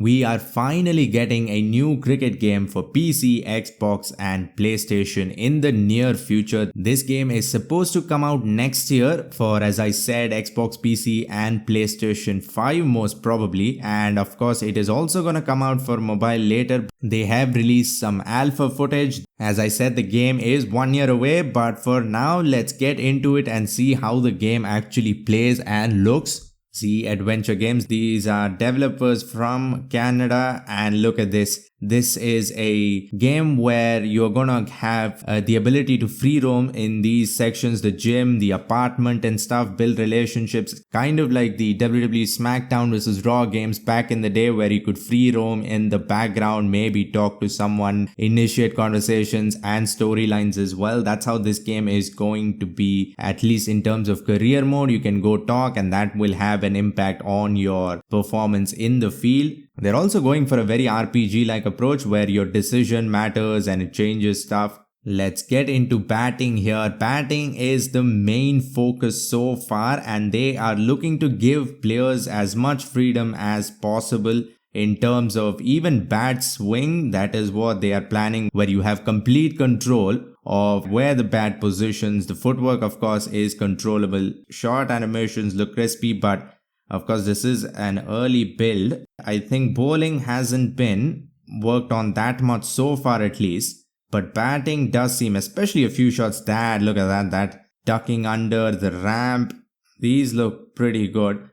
we are finally getting a new cricket game for PC, Xbox and PlayStation in the near future. This game is supposed to come out next year for, as I said, Xbox, PC and PlayStation 5 most probably, and of course it is also gonna come out for mobile later. They have released some alpha footage. As I said, the game is 1 year away, but for now let's get into it and see how the game actually plays and looks. See, Adventure Games, these are developers from Canada, and look at this. This is a game where you're gonna have the ability to free roam in these sections, the gym, the apartment and stuff, build relationships, kind of like the WWE SmackDown vs Raw games back in the day where you could free roam in the background, maybe talk to someone, initiate conversations and storylines as well. That's how this game is going to be, at least in terms of career mode. You can go talk and that will have an impact on your performance in the field. They're also going for a very RPG-like approach where your decision matters and it changes stuff. Let's get into batting here. Batting is the main focus so far, and they are looking to give players as much freedom as possible in terms of even bat swing. That is what they are planning, where you have complete control of where the bat positions. The footwork, of course, is controllable. Short animations look crispy, but of course, this is an early build. I think bowling hasn't been worked on that much so far at least. But batting does seem, especially a few shots that, look at that ducking under the ramp. These look pretty good.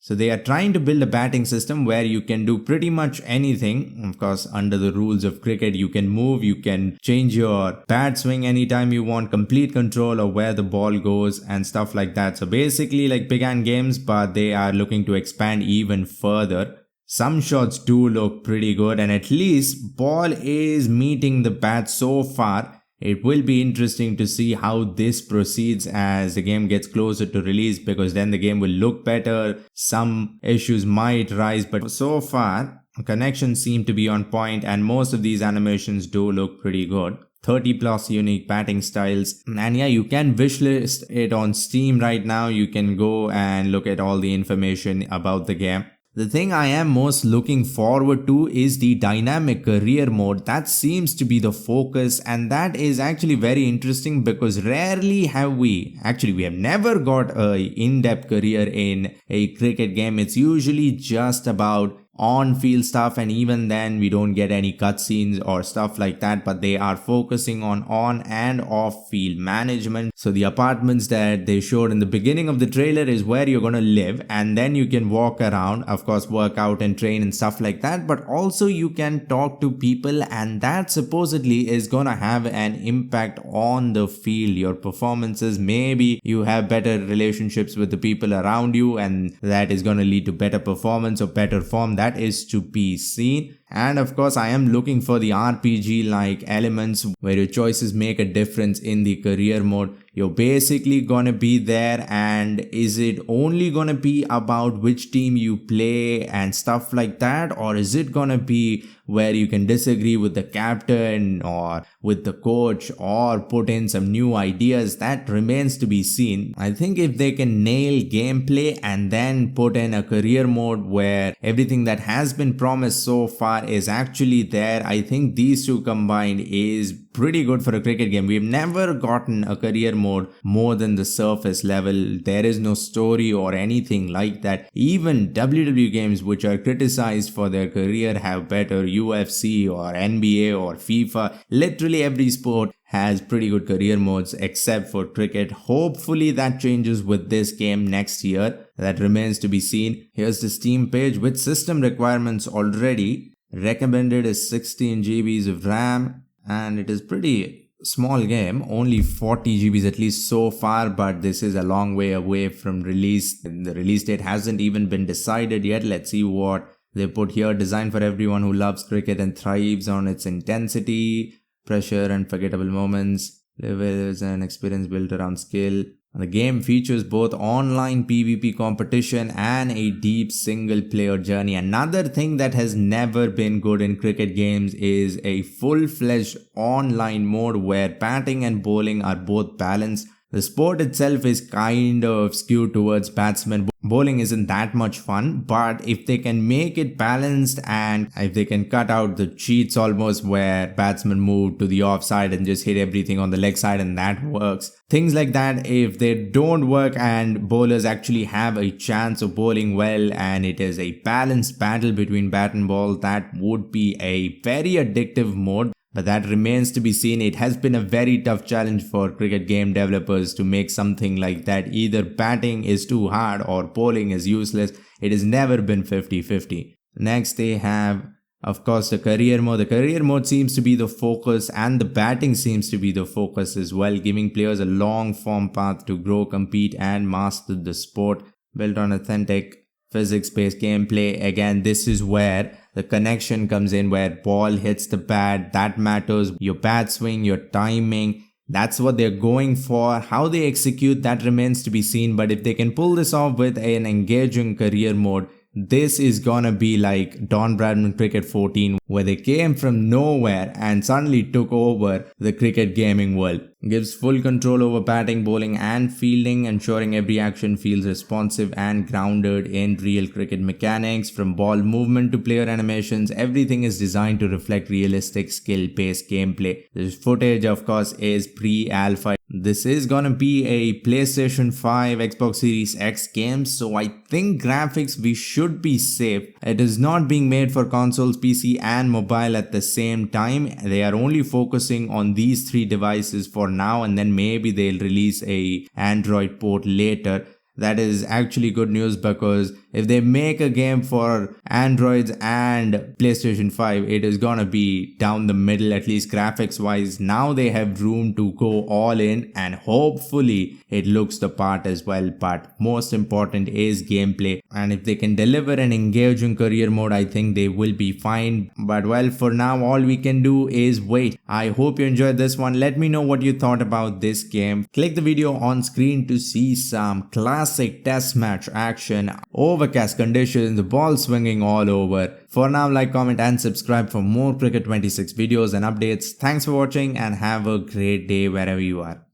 So they are trying to build a batting system where you can do pretty much anything. Of course, under the rules of cricket, you can move, you can change your bat swing anytime you want, complete control of where the ball goes and stuff like that. So basically like big hand games, but they are looking to expand even further. Some shots do look pretty good, and at least ball is meeting the bat so far. It will be interesting to see how this proceeds as the game gets closer to release, because then the game will look better. Some issues might rise, but so far connections seem to be on point and most of these animations do look pretty good. 30 plus unique batting styles, and yeah, you can wishlist it on Steam right now. You can go and look at all the information about the game. The thing I am most looking forward to is the dynamic career mode. That seems to be the focus, and that is actually very interesting because rarely have we have never got a in-depth career in a cricket game. It's usually just about on-field stuff, and even then we don't get any cutscenes or stuff like that, but they are focusing on and off-field management. So the apartments that they showed in the beginning of the trailer is where you're gonna live, and then you can walk around, of course work out and train and stuff like that, but also you can talk to people, and that supposedly is gonna have an impact on the field, your performances. Maybe you have better relationships with the people around you, and that is gonna lead to better performance or better form. That is to be seen. And of course, I am looking for the RPG like elements where your choices make a difference in the career mode. You're basically gonna be there, and is it only gonna be about which team you play and stuff like that, or is it gonna be where you can disagree with the captain or with the coach or put in some new ideas? That remains to be seen. I think if they can nail gameplay and then put in a career mode where everything that has been promised so far is actually there, I think these two combined is pretty good for a cricket game. We've never gotten a career mode more than the surface level. There is no story or anything like that. Even WWE games, which are criticized for their career, have better. UFC or NBA or FIFA, literally every sport has pretty good career modes except for cricket. Hopefully that changes with this game next year. That remains to be seen. Here's the Steam page with system requirements already. Recommended is 16 GBs of RAM, and it is pretty small game, only 40 GBs at least so far, but this is a long way away from release. The release date hasn't even been decided yet. Let's see what they put here. Designed for everyone who loves cricket and thrives on its intensity, pressure and forgettable moments. Levels and experience built around skill. The game features both online PvP competition and a deep single player journey. Another thing that has never been good in cricket games is a full-fledged online mode where batting and bowling are both balanced. The sport itself is kind of skewed towards batsmen. Bowling isn't that much fun, but if they can make it balanced and if they can cut out the cheats almost where batsmen move to the offside and just hit everything on the leg side and that works. Things like that, if they don't work and bowlers actually have a chance of bowling well and it is a balanced battle between bat and ball, that would be a very addictive mode. But that remains to be seen. It has been a very tough challenge for cricket game developers to make something like that. Either batting is too hard or bowling is useless. It has never been 50-50. Next they have, of course, the career mode. The career mode seems to be the focus and the batting seems to be the focus as well, giving players a long form path to grow, compete and master the sport. Built on authentic physics-based gameplay. Again, this is where the connection comes in, where ball hits the bat. That matters. Your bat swing, your timing. That's what they're going for. How they execute, that remains to be seen. But if they can pull this off with an engaging career mode, this is gonna be like Don Bradman Cricket 14, where they came from nowhere and suddenly took over the cricket gaming world. Gives full control over batting, bowling and fielding, ensuring every action feels responsive and grounded in real cricket mechanics. From ball movement to player animations, everything is designed to reflect realistic skill-based gameplay. This footage, of course, is pre-alpha. This is gonna be a PlayStation 5, Xbox Series X game, so I think graphics we should be safe. It is not being made for consoles, PC and mobile at the same time. They are only focusing on these three devices for now, and then maybe they'll release a Android port later. That is actually good news, because if they make a game for Androids and PlayStation 5, it is gonna be down the middle, at least graphics wise. Now they have room to go all in and hopefully it looks the part as well. But most important is gameplay, and if they can deliver an engaging career mode, I think they will be fine. But well, for now all we can do is wait. I hope you enjoyed this one. Let me know what you thought about this game. Click the video on screen to see some classic test match action, overcast conditions, the ball swinging all over. For now, like, comment and subscribe for more Cricket 26 videos and updates. Thanks for watching and have a great day wherever you are.